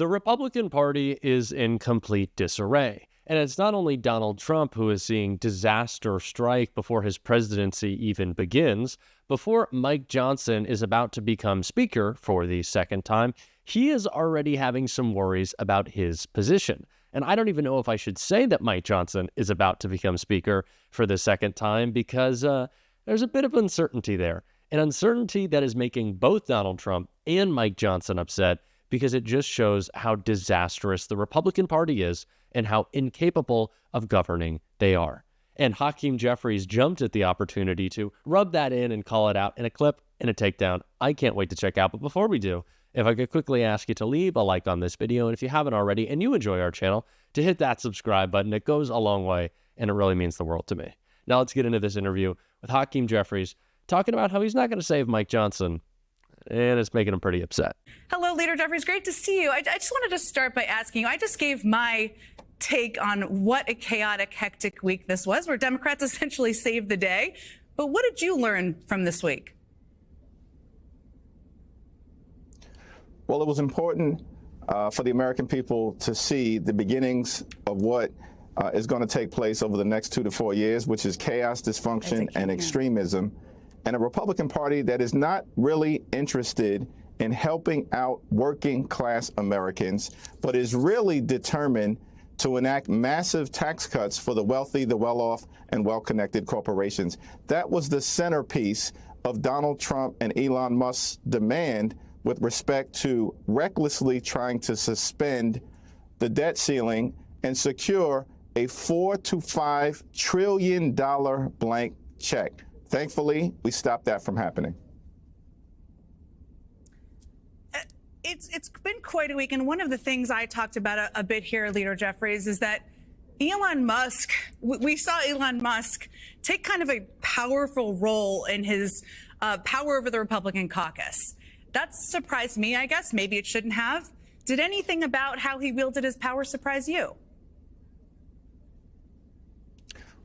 The Republican Party is in complete disarray. And it's not only Donald Trump who is seeing disaster strike before his presidency even begins. Before Mike Johnson is about to become Speaker for the second time, he is already having some worries about his position. And I don't even know if I should say that Mike Johnson is about to become Speaker for the second time because there's a bit of uncertainty there. An uncertainty that is making both Donald Trump and Mike Johnson upset because it just shows how disastrous the Republican Party is and how incapable of governing they are. And Hakeem Jeffries jumped at the opportunity to rub that in and call it out in a clip and a takedown I can't wait to check out. But before we do, if I could quickly ask you to leave a like on this video, and if you haven't already and you enjoy our channel, to hit that subscribe button. It goes a long way, and it really means the world to me. Now let's get into this interview with Hakeem Jeffries, talking about how he's not going to save Mike Johnson, and it's making him pretty upset. Hello, Leader Jeffries. Great to see you. I just wanted to start by asking you, I just gave my take on what a chaotic, hectic week this was, where Democrats essentially saved the day. But what did you learn from this week? Well, it was important for the American people to see the beginnings of what is going to take place over the next 2 to 4 years, which is chaos, dysfunction, and extremism, and a Republican Party that is not really interested in helping out working class Americans, but is really determined to enact massive tax cuts for the wealthy, the well-off, and well-connected corporations. That was the centerpiece of Donald Trump and Elon Musk's demand with respect to recklessly trying to suspend the debt ceiling and secure a $4 to $5 trillion blank check. Thankfully, we stopped that from happening. It's been quite a week, and one of the things I talked about a bit here, Leader Jeffries, is that Elon Musk, we saw Elon Musk take kind of a powerful role in his power over the Republican caucus. That surprised me, I guess. Maybe it shouldn't have. Did anything about how he wielded his power surprise you?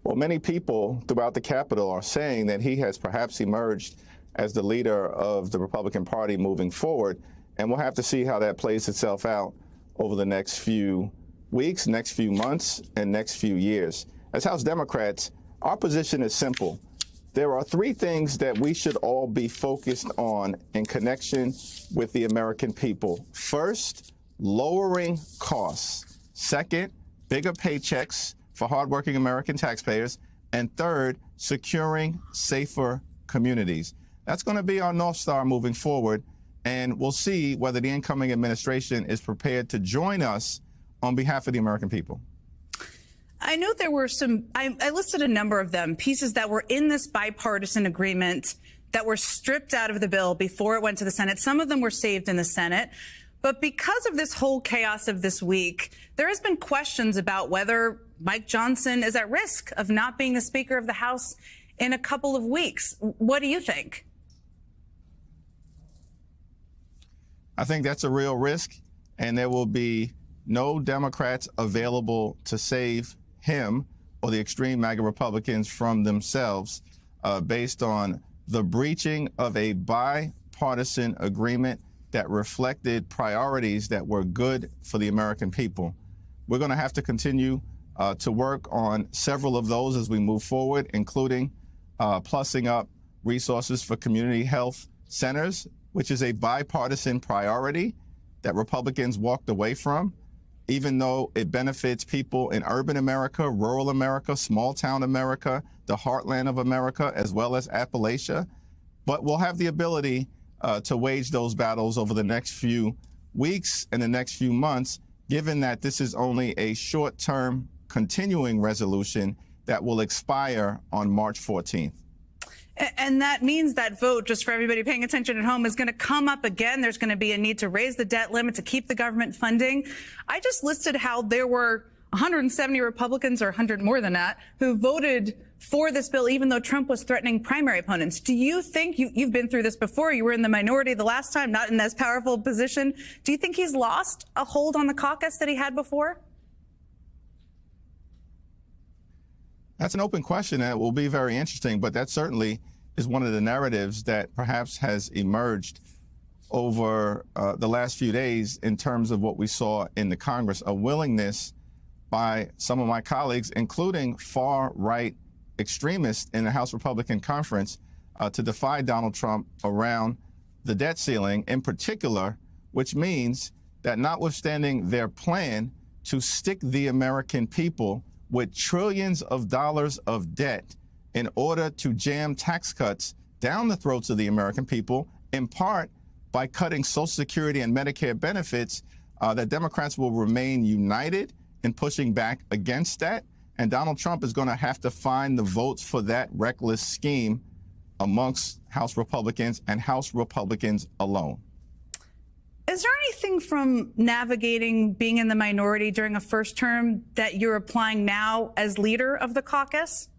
Well, many people throughout the Capitol are saying that he has perhaps emerged as the leader of the Republican Party moving forward. And we'll have to see how that plays itself out over the next few weeks, next few months, and next few years. As House Democrats, our position is simple. There are 3 things that we should all be focused on in connection with the American people. First, lowering costs. Second, bigger paychecks for hardworking American taxpayers. And third, securing safer communities. That's going to be our North Star moving forward. And we'll see whether the incoming administration is prepared to join us on behalf of the American people. I know there were some, I listed a number of them, pieces that were in this bipartisan agreement that were stripped out of the bill before it went to the Senate. Some of them were saved in the Senate. But because of this whole chaos of this week, there has been questions about whether Mike Johnson is at risk of not being the Speaker of the House in a couple of weeks. What do you think? I think that's a real risk, and there will be no Democrats available to save him or the extreme MAGA Republicans from themselves based on the breaching of a bipartisan agreement that reflected priorities that were good for the American people. We're going to have to continue to work on several of those as we move forward, including plussing up resources for community health centers, which is a bipartisan priority that Republicans walked away from, even though it benefits people in urban America, rural America, small town America, the heartland of America, as well as Appalachia. But we'll have the ability to wage those battles over the next few weeks and the next few months, given that this is only a short-term continuing resolution that will expire on March 14th. And that means that vote, just for everybody paying attention at home, is going to come up again. There's going to be a need to raise the debt limit to keep the government funding. I just listed how there were 170 Republicans, or 100 more than that, who voted for this bill, even though Trump was threatening primary opponents. Do you think, you've been through this before, you were in the minority the last time, not in as powerful a position. Do you think he's lost a hold on the caucus that he had before? That's an open question, and it will be very interesting, but that certainly is one of the narratives that perhaps has emerged over the last few days in terms of what we saw in the Congress, a willingness by some of my colleagues, including far-right extremists in the House Republican Conference, to defy Donald Trump around the debt ceiling in particular, which means that notwithstanding their plan to stick the American people with trillions of dollars of debt in order to jam tax cuts down the throats of the American people, in part by cutting Social Security and Medicare benefits, that Democrats will remain united in pushing back against that. And Donald Trump is going to have to find the votes for that reckless scheme amongst House Republicans and House Republicans alone. Is there anything from navigating being in the minority during a first term that you're applying now as leader of the caucus?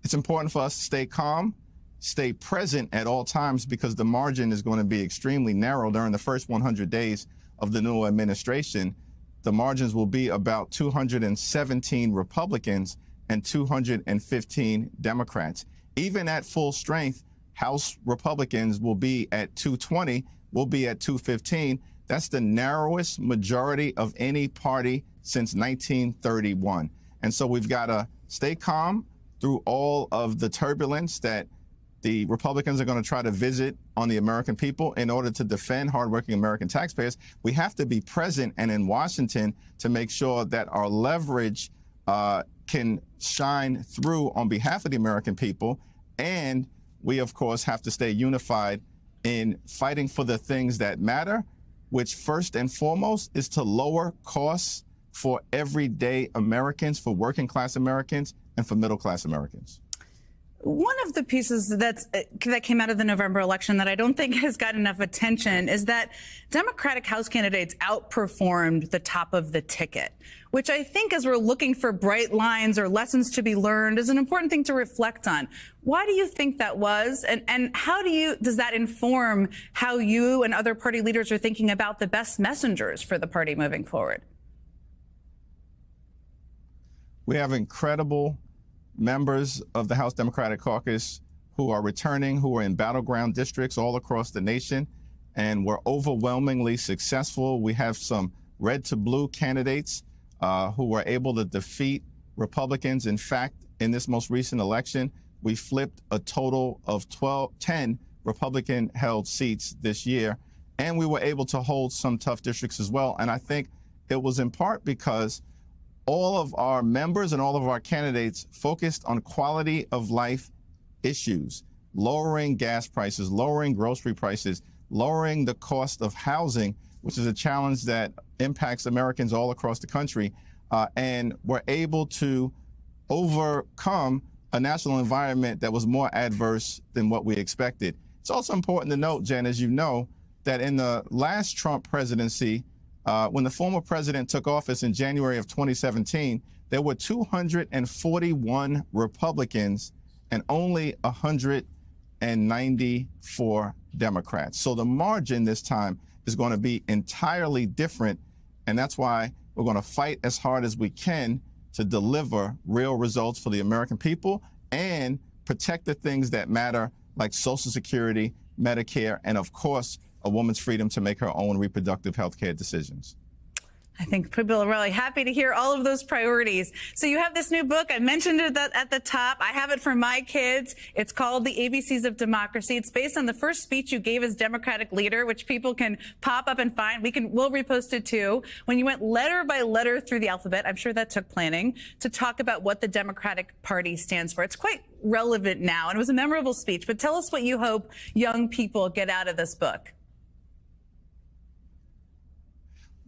It's important for us to stay calm, stay present at all times, because the margin is going to be extremely narrow during the first 100 days of the new administration. The margins will be about 217 Republicans and 215 Democrats. Even at full strength, House Republicans will be at 220, will be at 215. That's the narrowest majority of any party since 1931. And so we've got to stay calm through all of the turbulence that the Republicans are going to try to visit on the American people in order to defend hardworking American taxpayers. We have to be present and in Washington to make sure that our leverage can shine through on behalf of the American people. And we, of course, have to stay unified in fighting for the things that matter, which first and foremost is to lower costs for everyday Americans, for working class Americans, and for middle class Americans. One of the pieces that came out of the November election that I don't think has got enough attention is that Democratic House candidates outperformed the top of the ticket, which I think, as we're looking for bright lines or lessons to be learned, is an important thing to reflect on. Why do you think that was? And how does that inform how you and other party leaders are thinking about the best messengers for the party moving forward? We have incredible members of the House Democratic Caucus who are returning, who are in battleground districts all across the nation, and we're overwhelmingly successful. We have some red to blue candidates who were able to defeat Republicans. In fact, in this most recent election, we flipped a total of 10 Republican-held seats this year, and we were able to hold some tough districts as well. And I think it was in part because all of our members and all of our candidates focused on quality of life issues, lowering gas prices, lowering grocery prices, lowering the cost of housing, which is a challenge that impacts Americans all across the country. And we're able to overcome a national environment that was more adverse than what we expected. It's also important to note, Jen, as you know, that in the last Trump presidency, when the former president took office in January of 2017, there were 241 Republicans and only 194 Democrats. So the margin this time is going to be entirely different. And that's why we're going to fight as hard as we can to deliver real results for the American people and protect the things that matter, like Social Security, Medicare, and of course, a woman's freedom to make her own reproductive health care decisions. I think people are really happy to hear all of those priorities. So you have this new book. I mentioned it at the top. I have it for my kids. It's called The ABCs of Democracy. It's based on the first speech you gave as Democratic leader, which people can pop up and find. We'll repost it too. When you went letter by letter through the alphabet, I'm sure that took planning, to talk about what the Democratic Party stands for. It's quite relevant now, and it was a memorable speech. But tell us what you hope young people get out of this book.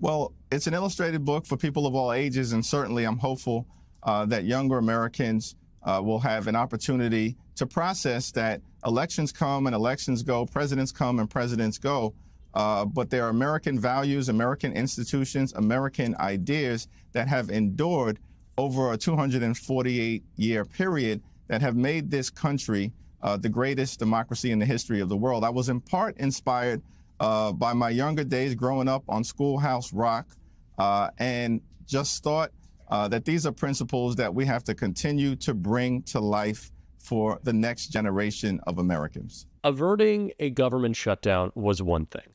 Well, it's an illustrated book for people of all ages, and certainly I'm hopeful that younger Americans will have an opportunity to process that elections come and elections go, presidents come and presidents go, but there are American values, American institutions, American ideas that have endured over a 248-year period that have made this country the greatest democracy in the history of the world. I was in part inspired by my younger days growing up on Schoolhouse Rock, and just thought that these are principles that we have to continue to bring to life for the next generation of Americans. Averting a government shutdown was one thing.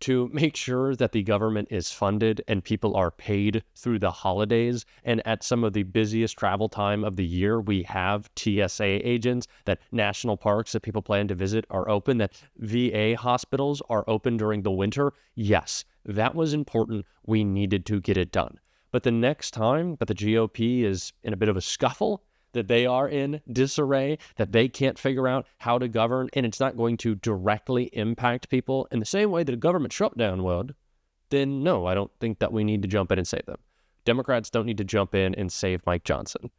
To make sure that the government is funded and people are paid through the holidays, and at some of the busiest travel time of the year, we have TSA agents, that national parks that people plan to visit are open, that VA hospitals are open during the winter. Yes, that was important. We needed to get it done. But the next time that the GOP is in a bit of a scuffle, that they are in disarray, that they can't figure out how to govern, and it's not going to directly impact people in the same way that a government shutdown would, then no, I don't think that we need to jump in and save them. Democrats don't need to jump in and save Mike Johnson.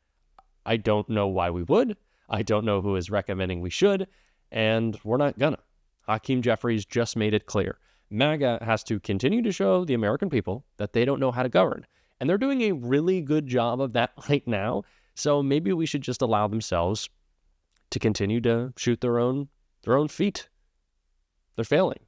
I don't know why we would. I don't know who is recommending we should, and we're not gonna. Hakeem Jeffries just made it clear. MAGA has to continue to show the American people that they don't know how to govern, and they're doing a really good job of that right now. So maybe we should just allow themselves to continue to shoot their own feet. They're failing.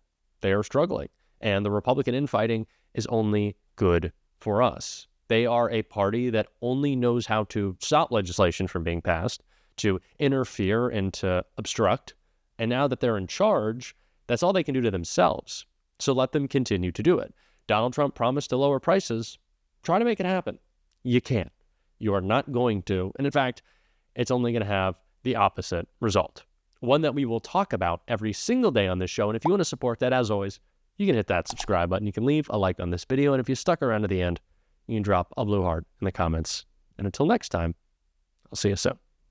They are struggling. And the Republican infighting is only good for us. They are a party that only knows how to stop legislation from being passed, to interfere and to obstruct. And now that they're in charge, that's all they can do to themselves. So let them continue to do it. Donald Trump promised to lower prices. Try to make it happen. You can't. You are not going to. And in fact, it's only going to have the opposite result. One that we will talk about every single day on this show. And if you want to support that, as always, you can hit that subscribe button. You can leave a like on this video. And if you stuck around to the end, you can drop a blue heart in the comments. And until next time, I'll see you soon.